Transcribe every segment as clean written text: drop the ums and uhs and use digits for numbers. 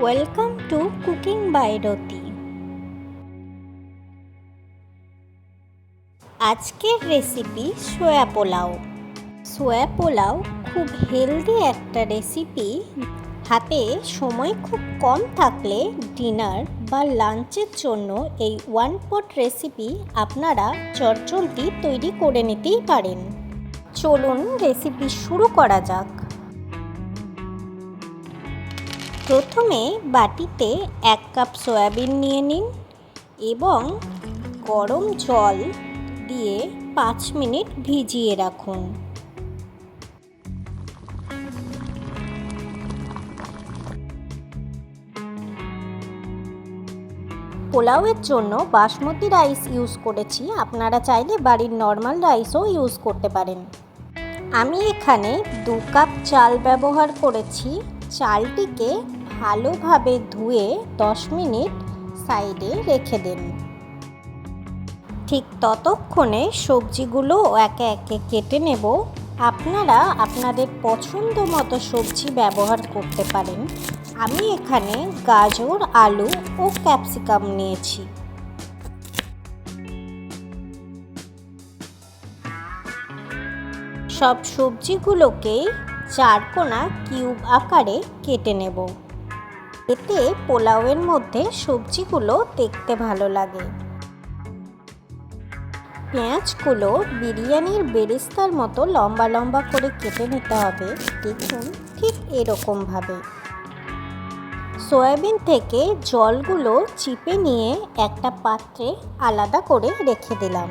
Welcome to cooking by রতি। আজকের recipe সোয়া পোলাও। সোয়া পোলাও খুব হেলদি একটা রেসিপি। হাতে সময় খুব কম থাকলে ডিনার বা লাঞ্চের জন্য এই ওয়ান পট রেসিপি আপনারা চটজলদি তৈরি করে নিতেই পারেন। চলুন রেসিপি শুরু করা যাক। প্রথমে বাটিতে 1 কাপ সয়াবিন নিয়ে নিন এবং গরম জল দিয়ে 5 মিনিট ভিজিয়ে রাখুন। পোলাওয়ের জন্য বাসমতি রাইস ইউজ করেছি, আপনারা চাইলে বাড়ির নর্মাল রাইসও ইউজ করতে পারেন। আমি এখানে 2 কাপ চাল ব্যবহার করেছি। চালটিকে ভালোভাবে ধুয়ে 10 মিনিট সাইডে রেখে দিন। ঠিক ততক্ষণে সবজিগুলো একে একে কেটে নেব। আপনারা আপনাদের পছন্দ মতো সবজি ব্যবহার করতে পারেন। আমি এখানে গাজর, আলু ও ক্যাপসিকাম নিয়েছি। সব সবজিগুলোকে 4 কোনা কিউব আকারে কেটে নেব। এতে পোলাওয়ের মধ্যে সবজিগুলো দেখতে ভালো লাগে। পেঁয়াজগুলো বিরিয়ানির বেরেস্তার মতো লম্বা লম্বা করে কেটে নিতে হবে। দেখুন ঠিক এরকমভাবে। সয়াবিন থেকে জলগুলো চিপে নিয়ে একটা পাত্রে আলাদা করে রেখে দিলাম।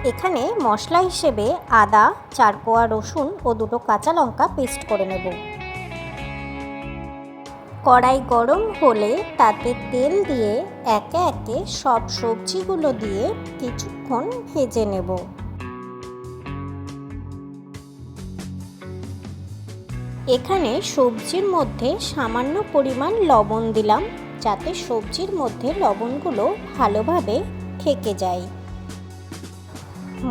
এখানে মশলা হিসেবে আদা, 4 কোয়া রসুন ও 2টো কাঁচা লঙ্কা পেস্ট করে নেব। কড়াই গরম হলে তাতে তেল দিয়ে একে একে সব সবজিগুলো দিয়ে কিছুক্ষণ ভেজে নেব। এখানে সবজির মধ্যে সামান্য পরিমাণ লবণ দিলাম, যাতে সবজির মধ্যে লবণগুলো ভালোভাবে থেকে যায়।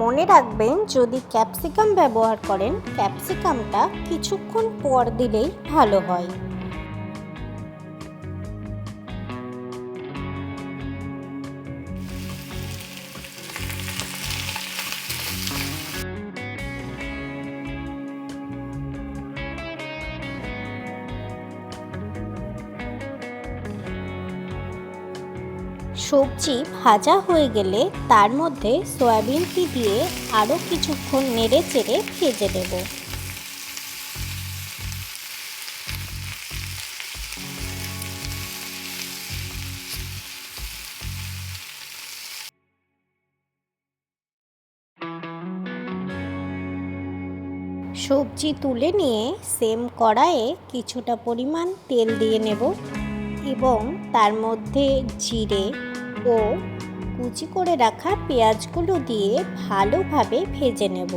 মনে রাখবেন, যদি ক্যাপসিকাম ব্যবহার করেন, ক্যাপসিকামটা কিছুক্ষণ পর দিলেই ভালো হয়। সবজি ভাজা হয়ে গেলে তার মধ্যে সয়াবিনটি দিয়ে আরও কিছুক্ষণ নেড়ে চেড়ে ভেজে দেব। সবজি তুলে নিয়ে সেম কড়াইয়ে কিছুটা পরিমাণ তেল দিয়ে নেব এবং তার মধ্যে জিরে ও কুচি করে রাখা পেঁয়াজগুলো দিয়ে ভালোভাবে ভেজে নেব।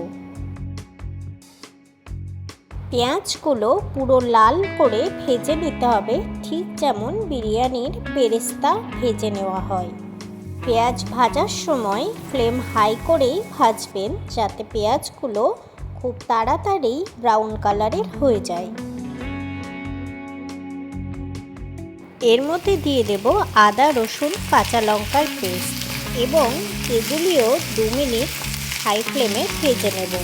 পেঁয়াজগুলো পুরো লাল করে ভেজে নিতে হবে, ঠিক যেমন বিরিয়ানির বেরেস্তা ভেজে নেওয়া হয়। পেঁয়াজ ভাজার সময় ফ্লেম হাই করেই ভাজবেন, যাতে পেঁয়াজগুলো খুব তাড়াতাড়ি ব্রাউন কালারের হয়ে যায়। এর মধ্যে দিয়ে দেব আদা, রসুন, কাঁচা লঙ্কার পেস্ট এবং এগুলিও 2 মিনিট হাই ফ্লেমে ভেজে নেব।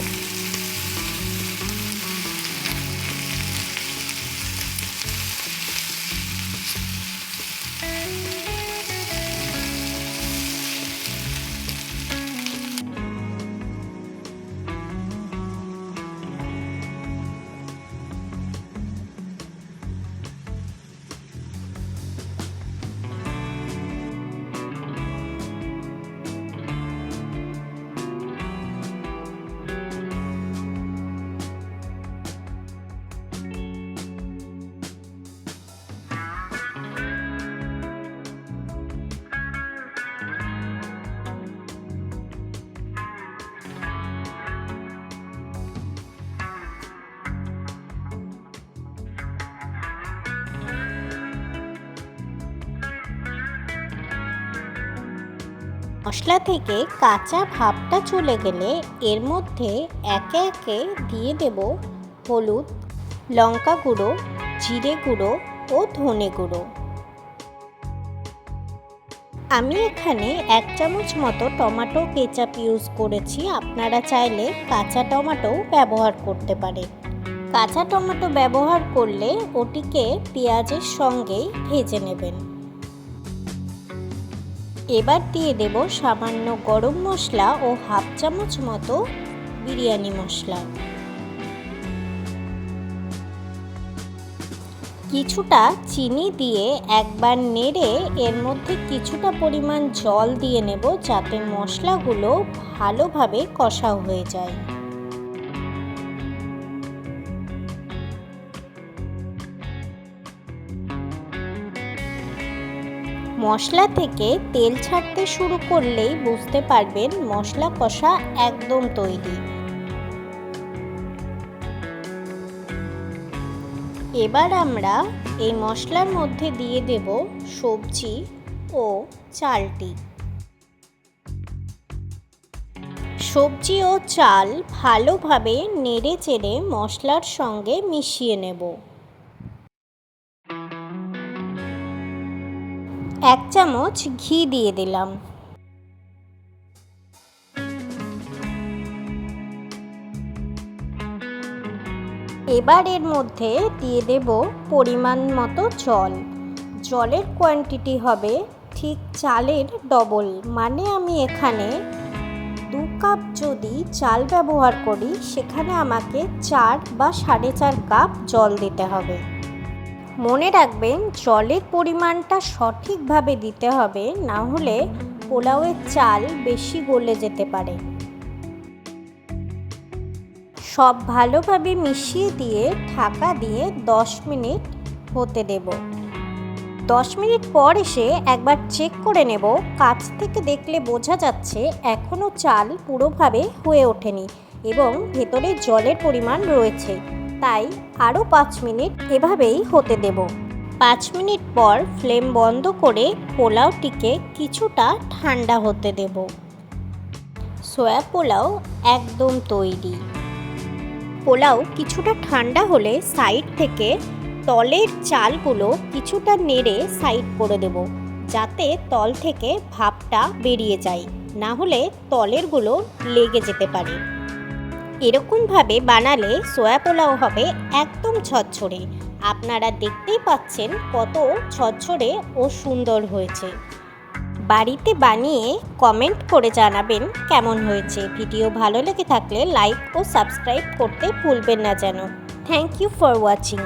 মশলা থেকে কাঁচা ভাবটা চলে গেলে এর মধ্যে একে একে দিয়ে দেব হলুদ, লঙ্কা গুঁড়ো, জিরে গুঁড়ো, ও ধনে গুঁড়ো। আমি এখানে 1 চামচ মতো টমেটো কেচাপ ইউজ করেছি। আপনারা চাইলে কাঁচা টমেটো ব্যবহার করতে পারেন। কাঁচা টমেটো ব্যবহার করলে ওটিকে পেঁয়াজের সঙ্গেই ভেজে নেবেন। এবার দিয়ে দেব সামান্য গরম মশলা ও 1/2 চামচ মতো বিরিয়ানি মশলা। কিছুটা চিনি দিয়ে একবার নেড়ে এর মধ্যে কিছুটা পরিমাণ জল দিয়ে নেব, যাতে মশলাগুলো ভালোভাবে কষা হয়ে যায়। মশলা থেকে তেল ছাড়তে শুরু করলেই বুঝতে পারবেন মশলা কষা একদম তৈরি। এবার আমরা এই মশলার মধ্যে দিয়ে দেব সবজি ও চালটি। সবজি ও চাল ভালোভাবে নেড়ে চেড়ে মশলার সঙ্গে মিশিয়ে নেব। 1 চামচ ঘি দিয়ে দিলাম। এবার এর মধ্যে দিয়ে দেব পরিমাণ মতো জল। জলের কোয়ান্টিটি হবে ঠিক চালের ডবল, মানে আমি এখানে 2 কাপ যদি চাল ব্যবহার করি সেখানে আমাকে 4 বা 4.5 কাপ জল দিতে হবে। মনে রাখবেন জলের পরিমাণটা সঠিকভাবে দিতে হবে, না হলে পোলাওয়ের চাল বেশি গলে যেতে পারে। সব ভালোভাবে মিশিয়ে দিয়ে ঢাকা দিয়ে 10 মিনিট হতে দেব। 10 মিনিট পর এসে একবার চেক করে নেব। কাছ থেকে দেখলে বোঝা যাচ্ছে এখনও চাল পুরোভাবে হয়ে ওঠেনি এবং ভেতরে জলের পরিমাণ রয়েছে, তাই আরও 5 মিনিট এভাবেই হতে দেব। 5 মিনিট পর ফ্লেম বন্ধ করে পোলাওটিকে কিছুটা ঠান্ডা হতে দেব। সয়া পোলাও একদম তৈরি। পোলাও কিছুটা ঠান্ডা হলে সাইড থেকে তলের চালগুলো কিছুটা নেড়ে সাইড করে দেব, যাতে তল থেকে ভাপটা বেরিয়ে যায়, না হলে তলেরগুলো লেগে যেতে পারে। এরকমভাবে বানালে সয়া পোলাও হবে একদম ঝরঝরে। আপনারা দেখতেই পাচ্ছেন কত ঝরঝরে ও সুন্দর হয়েছে। বাড়িতে বানিয়ে কমেন্ট করে জানাবেন কেমন হয়েছে। ভিডিও ভালো লেগে থাকলে লাইক ও সাবস্ক্রাইব করতে ভুলবেন না যেন। Thank you for watching.